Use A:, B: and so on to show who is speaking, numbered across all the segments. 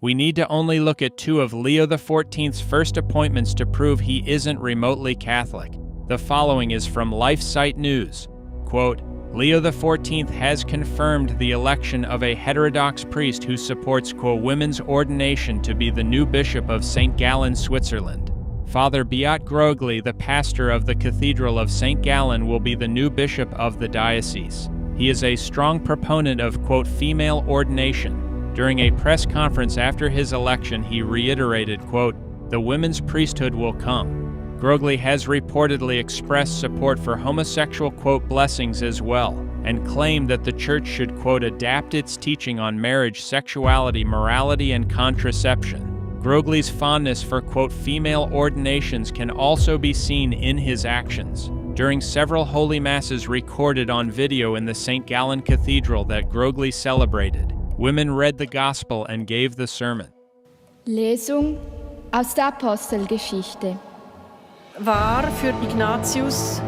A: We need to only look at 2 of Leo XIV's first appointments to prove he isn't remotely Catholic. The following is from LifeSite News. Quote, Leo XIV has confirmed the election of a heterodox priest who supports, quote, women's ordination to be the new bishop of St. Gallen, Switzerland. Father Beat Grogli, the pastor of the Cathedral of St. Gallen, will be the new bishop of the diocese. He is a strong proponent of, quote, female ordination. During a press conference after his election, he reiterated, quote, the women's priesthood will come. Grogli has reportedly expressed support for homosexual, quote, blessings as well, and claimed that the church should, quote, adapt its teaching on marriage, sexuality, morality, and contraception. Grogli's fondness for, quote, female ordinations can also be seen in his actions. During several holy masses recorded on video in the St. Gallen Cathedral that Grogli celebrated, women read the gospel and gave the sermon.
B: Lesung aus der Apostelgeschichte.
C: War für Ignatius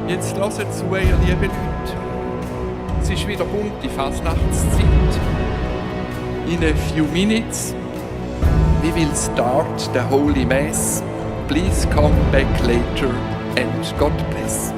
D: Jetzt hört zu, ihr lieben Leute. Es ist wieder bunte Fasnachtszeit. In a few minutes, we will start the Holy Mass. Please come back later and God bless.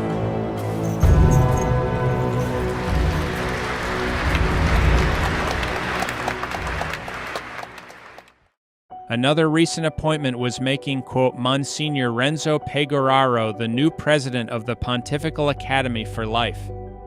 A: Another recent appointment was making, quote, Monsignor Renzo Pegoraro the new president of the Pontifical Academy for Life.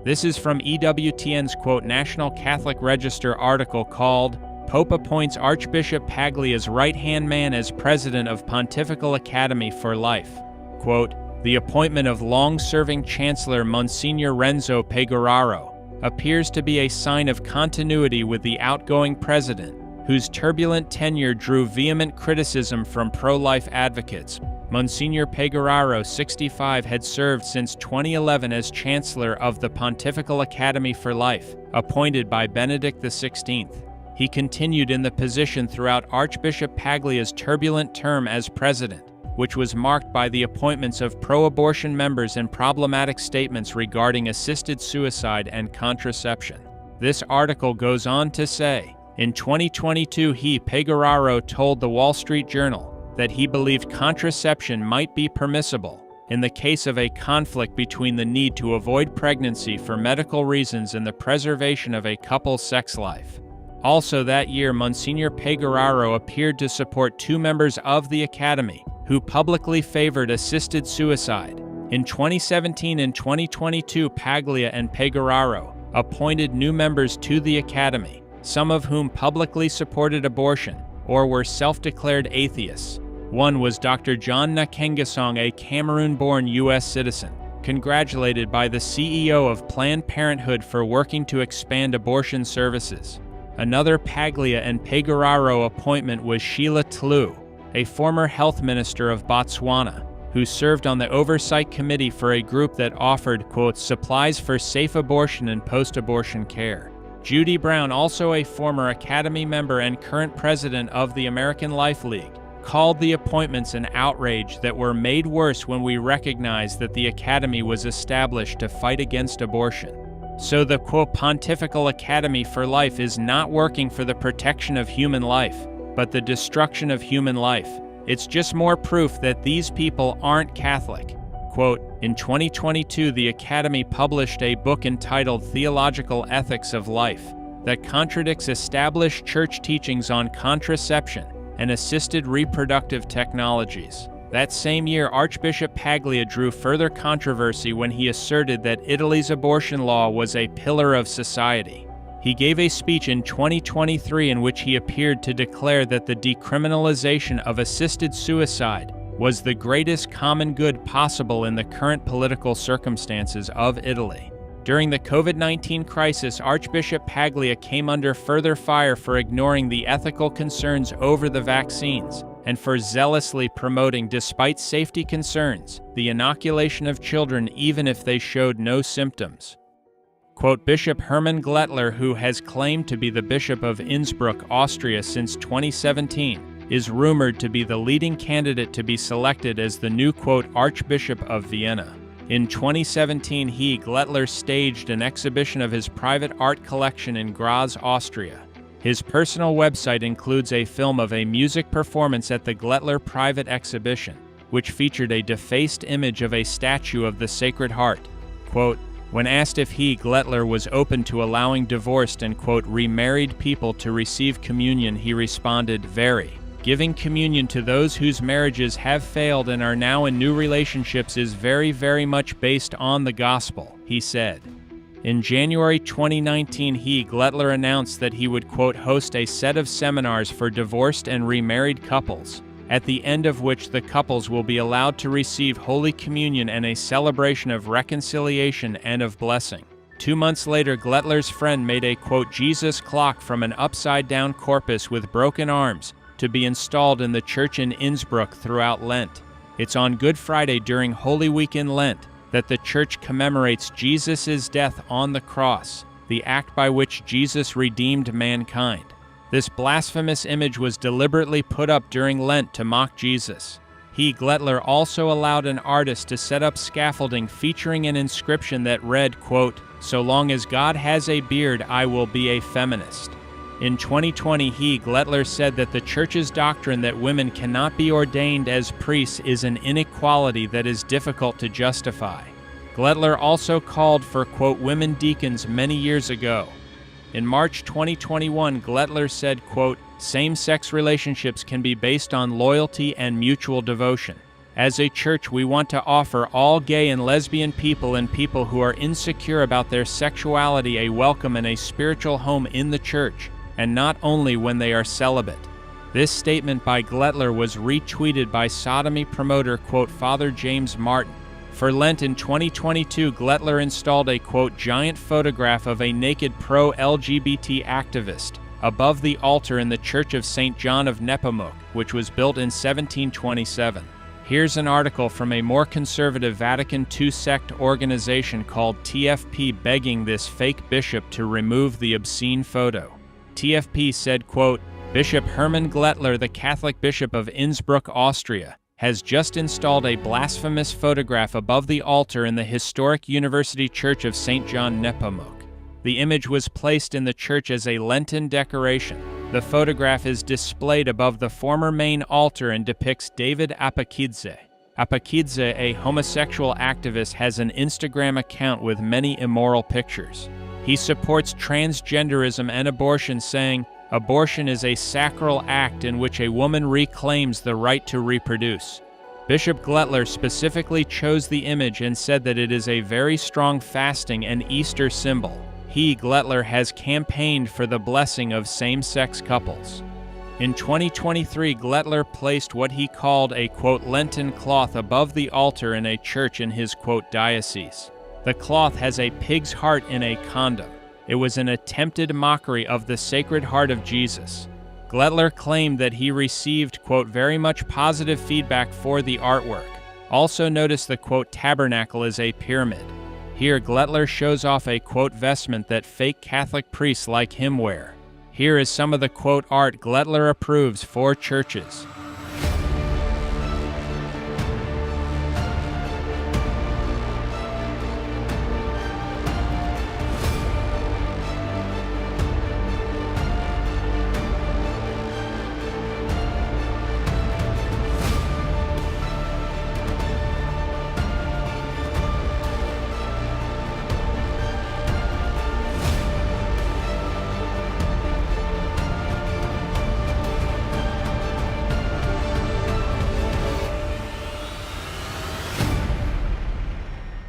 A: This is from EWTN's, quote, National Catholic Register article called Pope appoints Archbishop Paglia's right-hand man as president of Pontifical Academy for Life. Quote, the appointment of long-serving Chancellor Monsignor Renzo Pegoraro appears to be a sign of continuity with the outgoing president, whose turbulent tenure drew vehement criticism from pro-life advocates. Monsignor Pegoraro, 65, had served since 2011 as Chancellor of the Pontifical Academy for Life, appointed by Benedict XVI. He continued in the position throughout Archbishop Paglia's turbulent term as president, which was marked by the appointments of pro-abortion members and problematic statements regarding assisted suicide and contraception. This article goes on to say, in 2022, Pegoraro told the Wall Street Journal that he believed contraception might be permissible in the case of a conflict between the need to avoid pregnancy for medical reasons and the preservation of a couple's sex life. Also that year, Monsignor Pegoraro appeared to support 2 members of the Academy who publicly favored assisted suicide. In 2017 and 2022, Paglia and Pegoraro appointed new members to the Academy, some of whom publicly supported abortion or were self-declared atheists. One was Dr. John Nkengasong, a Cameroon-born U.S. citizen, congratulated by the CEO of Planned Parenthood for working to expand abortion services. Another Paglia and Pegoraro appointment was Sheila Tlu, a former health minister of Botswana, who served on the oversight committee for a group that offered, quote, supplies for safe abortion and post-abortion care. Judy Brown, also a former Academy member and current president of the American Life League, called the appointments an outrage that were made worse when we recognized that the Academy was established to fight against abortion. So the, quote, Pontifical Academy for Life is not working for the protection of human life, but the destruction of human life. It's just more proof that these people aren't Catholic. Quote, in 2022, the Academy published a book entitled Theological Ethics of Life that contradicts established church teachings on contraception and assisted reproductive technologies. That same year, Archbishop Paglia drew further controversy when he asserted that Italy's abortion law was a pillar of society. He gave a speech in 2023 in which he appeared to declare that the decriminalization of assisted suicide was the greatest common good possible in the current political circumstances of Italy. During the COVID-19 crisis, Archbishop Paglia came under further fire for ignoring the ethical concerns over the vaccines and for zealously promoting, despite safety concerns, the inoculation of children even if they showed no symptoms. Quote, Bishop Hermann Glettler, who has claimed to be the Bishop of Innsbruck, Austria since 2017, is rumored to be the leading candidate to be selected as the new, quote, Archbishop of Vienna. In 2017, Glettler staged an exhibition of his private art collection in Graz, Austria. His personal website includes a film of a music performance at the Glettler private exhibition, which featured a defaced image of a statue of the Sacred Heart. Quote, when asked if Glettler was open to allowing divorced and, quote, remarried people to receive communion, he responded, very. Giving communion to those whose marriages have failed and are now in new relationships is very, very much based on the gospel, he said. In January 2019, Glettler announced that he would, quote, host a set of seminars for divorced and remarried couples, at the end of which the couples will be allowed to receive Holy Communion and a celebration of reconciliation and of blessing. 2 months later, Glettler's friend made a, quote, Jesus clock from an upside-down corpus with broken arms to be installed in the church in Innsbruck throughout Lent. It's on Good Friday during Holy Week in Lent that the church commemorates Jesus' death on the cross, the act by which Jesus redeemed mankind. This blasphemous image was deliberately put up during Lent to mock Jesus. Glettler also allowed an artist to set up scaffolding featuring an inscription that read, quote, so long as God has a beard, I will be a feminist. In 2020, Glettler said that the Church's doctrine that women cannot be ordained as priests is an inequality that is difficult to justify. Glettler also called for, quote, women deacons many years ago. In March 2021, Glettler said, quote, same-sex relationships can be based on loyalty and mutual devotion. As a church, we want to offer all gay and lesbian people and people who are insecure about their sexuality a welcome and a spiritual home in the church, and not only when they are celibate. This statement by Glettler was retweeted by sodomy promoter, quote, Father James Martin. For Lent in 2022, Glettler installed a, quote, giant photograph of a naked pro-LGBT activist above the altar in the Church of St. John of Nepomuk, which was built in 1727. Here's an article from a more conservative Vatican II sect organization called TFP begging this fake bishop to remove the obscene photo. TFP said, quote, Bishop Hermann Glettler, the Catholic Bishop of Innsbruck, Austria, has just installed a blasphemous photograph above the altar in the historic University Church of St. John Nepomuk. The image was placed in the church as a Lenten decoration. The photograph is displayed above the former main altar and depicts David Apakidze. Apakidze, a homosexual activist, has an Instagram account with many immoral pictures. He supports transgenderism and abortion, saying, abortion is a sacral act in which a woman reclaims the right to reproduce. Bishop Glettler specifically chose the image and said that it is a very strong fasting and Easter symbol. Glettler has campaigned for the blessing of same-sex couples. In 2023, Glettler placed what he called a, quote, Lenten cloth above the altar in a church in his, quote, diocese. The cloth has a pig's heart in a condom. It was an attempted mockery of the Sacred Heart of Jesus. Glettler claimed that he received, quote, very much positive feedback for the artwork. Also notice the, quote, tabernacle is a pyramid. Here, Glettler shows off a, quote, vestment that fake Catholic priests like him wear. Here is some of the, quote, art Glettler approves for churches.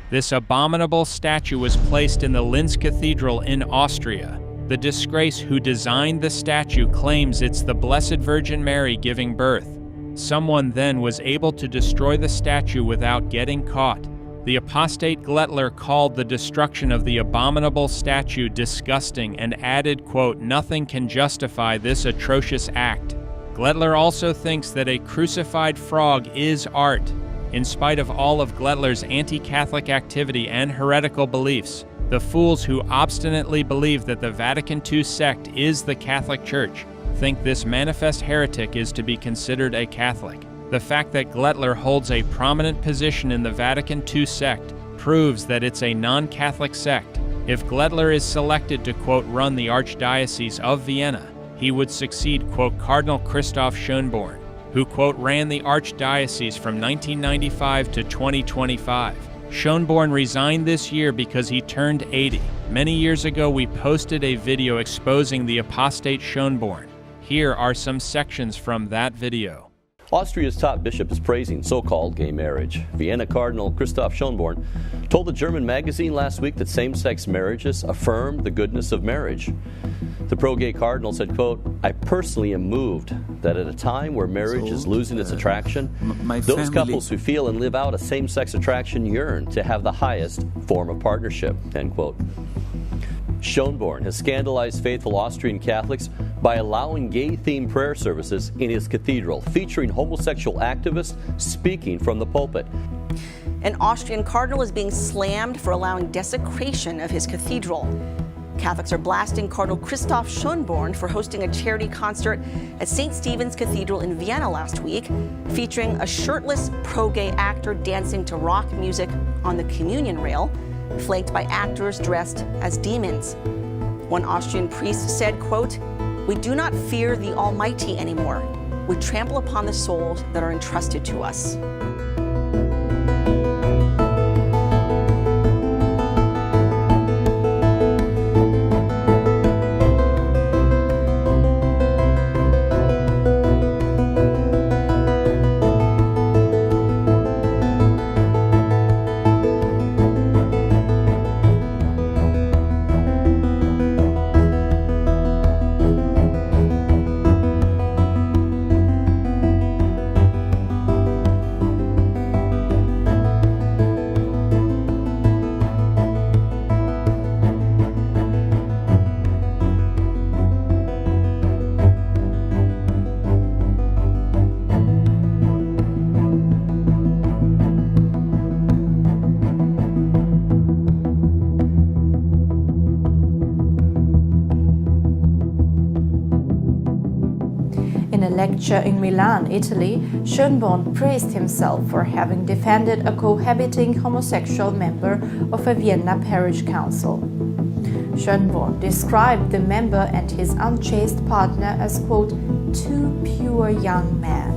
A: This abominable statue was placed in the Linz Cathedral in Austria. The disgrace who designed the statue claims it's the Blessed Virgin Mary giving birth. Someone then was able to destroy the statue without getting caught. The apostate Glettler called the destruction of the abominable statue disgusting and added, quote, nothing can justify this atrocious act. Glettler also thinks that a crucified frog is art. In spite of all of Glettler's anti-Catholic activity and heretical beliefs, The fools who obstinately believe that the Vatican II sect is the Catholic Church think this manifest heretic is to be considered a Catholic. The fact that Glettler holds a prominent position in the Vatican II sect proves that it's a non-Catholic sect. If Glettler is selected to, quote, run the Archdiocese of Vienna, he would succeed, quote, Cardinal Christoph Schönborn, who, quote, ran the Archdiocese from 1995 to 2025. Schönborn resigned this year because he turned 80. Many years ago, we posted a video exposing the apostate Schönborn. Here are some sections from that video.
E: Austria's top bishop is praising so-called gay marriage. Vienna Cardinal Christoph Schönborn told the German magazine last week that same-sex marriages affirm the goodness of marriage. The pro-gay cardinal said, quote, "I personally am moved that at a time where marriage is losing its attraction, those couples who feel and live out a same-sex attraction yearn to have the highest form of partnership," end quote. Schönborn has scandalized faithful Austrian Catholics by allowing gay-themed prayer services in his cathedral, featuring homosexual activists speaking from the pulpit.
F: An Austrian cardinal is being slammed for allowing desecration of his cathedral. Catholics are blasting Cardinal Christoph Schönborn for hosting a charity concert at St. Stephen's Cathedral in Vienna last week, featuring a shirtless pro-gay actor dancing to rock music on the communion rail, flanked by actors dressed as demons. One Austrian priest said, quote, "We do not fear the Almighty anymore. We trample upon the souls that are entrusted to us."
G: In a lecture in Milan, Italy, Schönborn praised himself for having defended a cohabiting homosexual member of a Vienna parish council. Schönborn described the member and his unchaste partner as, quote, "two pure young men."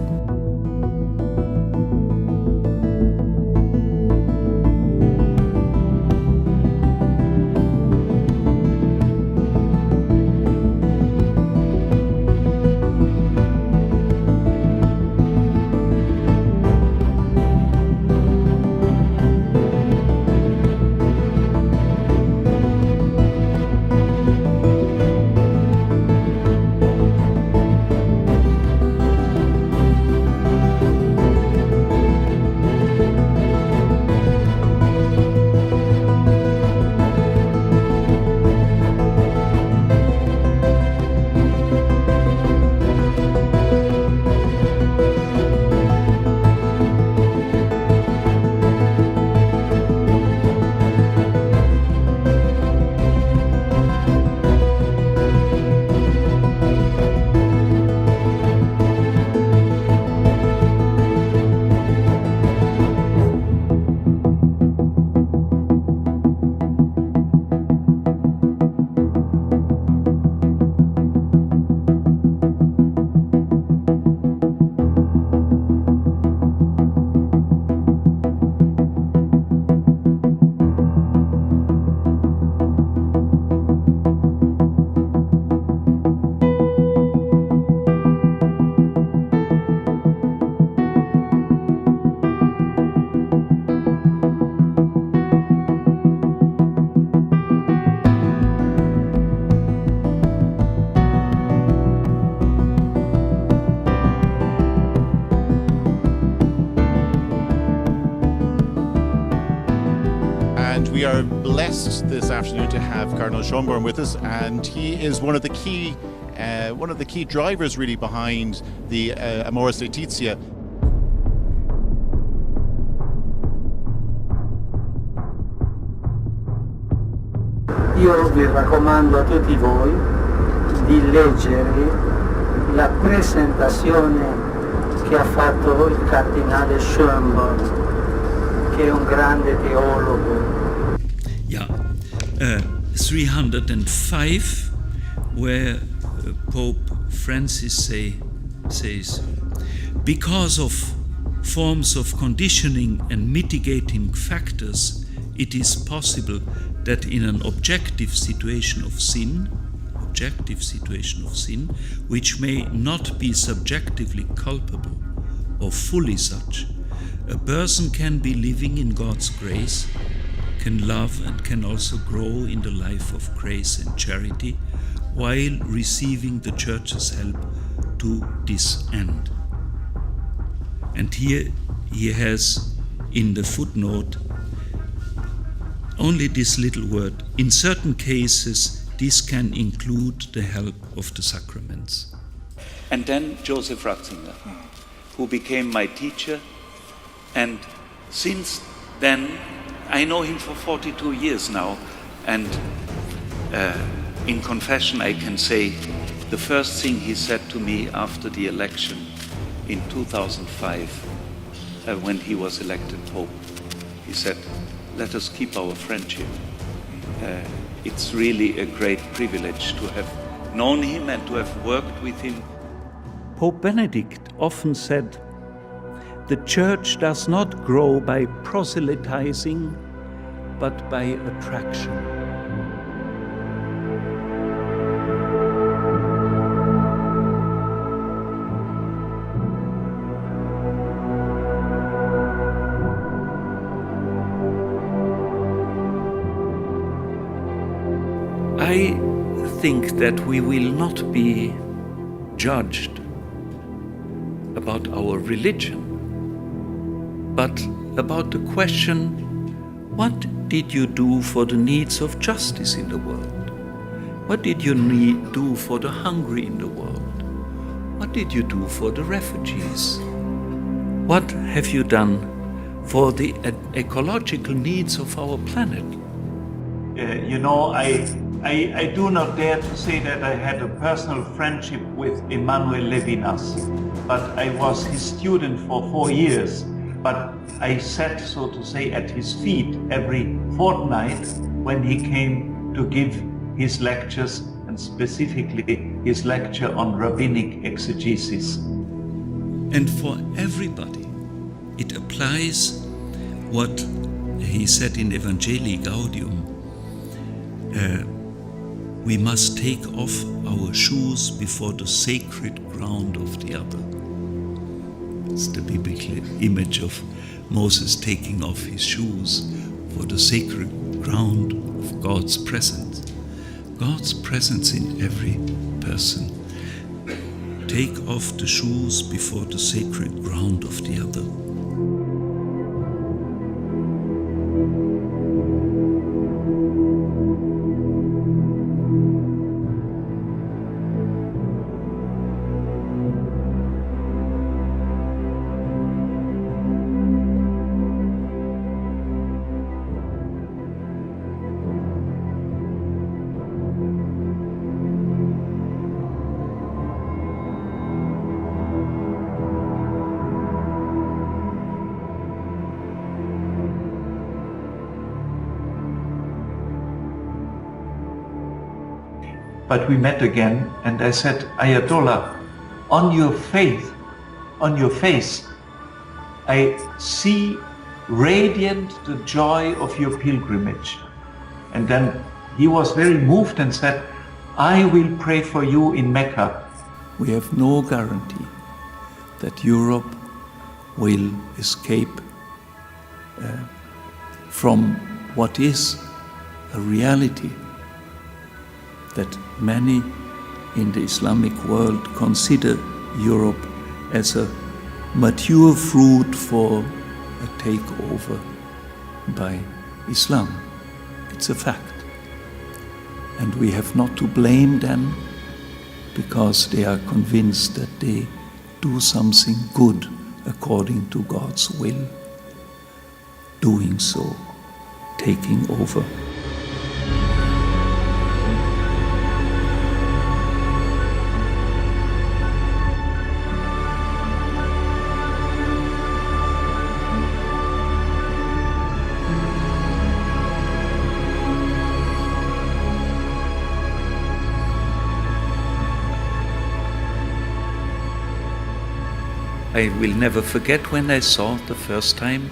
H: We are blessed this afternoon to have Cardinal Schönborn with us, and he is one of the key drivers really behind the Amoris Laetitia.
I: io vi raccomando a tutti voi di leggere la presentazione che ha fatto il cardinale Schönborn, che è un grande teologo.
J: Yeah, 305, where Pope Francis says, because of forms of conditioning and mitigating factors, it is possible that in an objective situation of sin, which may not be subjectively culpable or fully such, a person can be living in God's grace, can love and can also grow in the life of grace and charity while receiving the Church's help to this end. And here he has in the footnote only this little word: in certain cases this can include the help of the sacraments. And then Joseph Ratzinger, who became my teacher, and since then I know him for 42 years now, and in confession I can say the first thing he said to me after the election in 2005, when he was elected Pope, he said, "Let us keep our friendship." It's really a great privilege to have known him and to have worked with him. Pope Benedict often said, "The Church does not grow by proselytizing, but by attraction." I think that we will not be judged about our religion, but about the question, what did you do for the needs of justice in the world? What did you do for the hungry in the world? What did you do for the refugees? What have you done for the ecological needs of our planet? I do not dare to say that I had a personal friendship with Emmanuel Levinas, but I was his student for 4 years. But I sat, so to say, at his feet every fortnight when he came to give his lectures, and specifically his lecture on rabbinic exegesis. And for everybody, it applies what he said in Evangelii Gaudium. We must take off our shoes before the sacred ground of the other. It's the biblical image of Moses taking off his shoes for the sacred ground of God's presence. God's presence in every person. Take off the shoes before the sacred ground of the other. But we met again, and I said, "Ayatollah, on your face, I see radiant the joy of your pilgrimage." And then he was very moved and said, "I will pray for you in Mecca." We have no guarantee that Europe will escape from what is a reality that many in the Islamic world consider Europe as a mature fruit for a takeover by Islam. It's a fact. And we have not to blame them because they are convinced that they do something good according to God's will, doing so, taking over. I will never forget when I saw the first time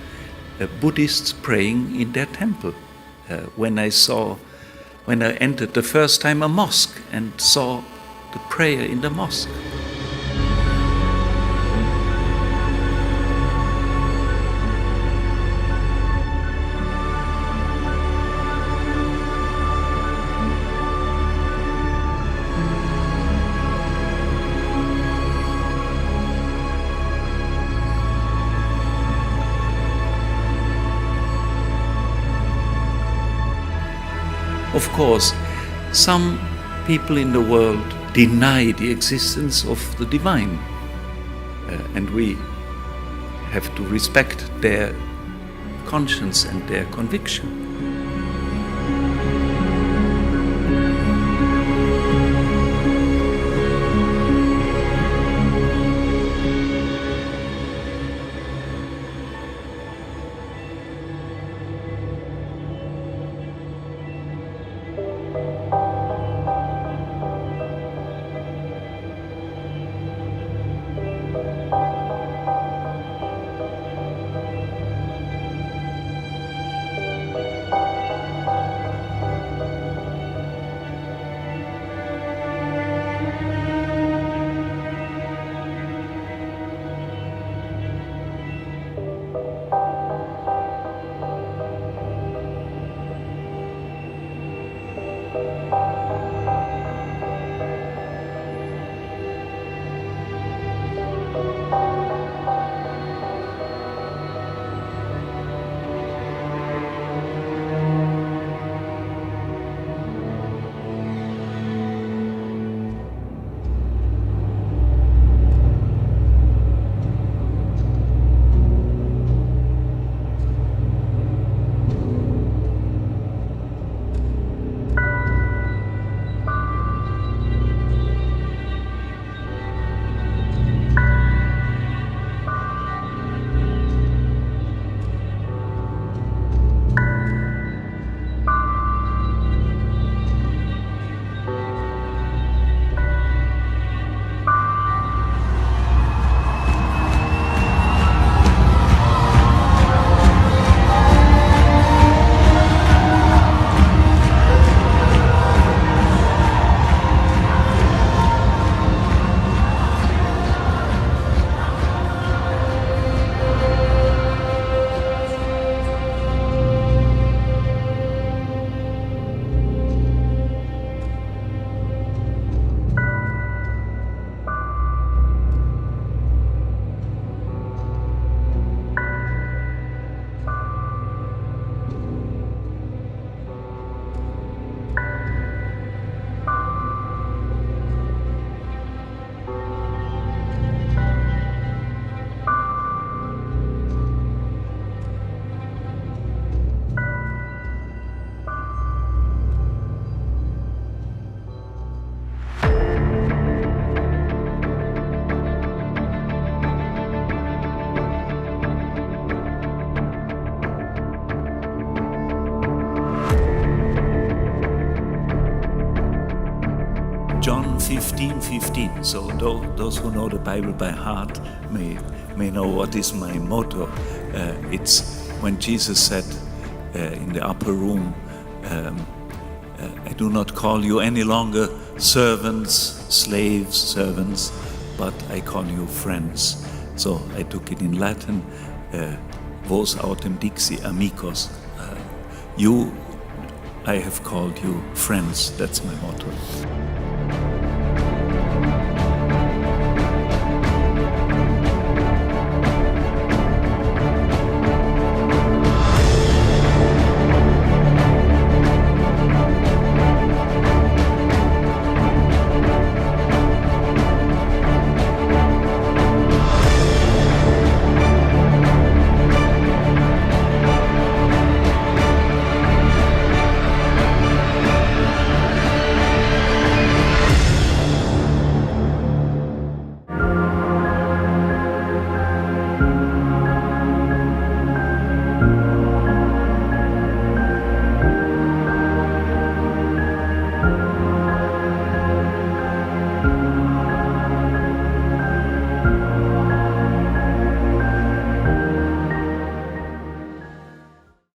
J: Buddhists praying in their temple. When I entered the first time a mosque and saw the prayer in the mosque. Of course, some people in the world deny the existence of the divine, and we have to respect their conscience and their conviction. John 15:15. So those who know the Bible by heart may know what is my motto. It's when Jesus said in the upper room, I do not call you any longer servants, slaves, servants, but I call you friends. So I took it in Latin, vos autem dixi amicos. I have called you friends. That's my motto.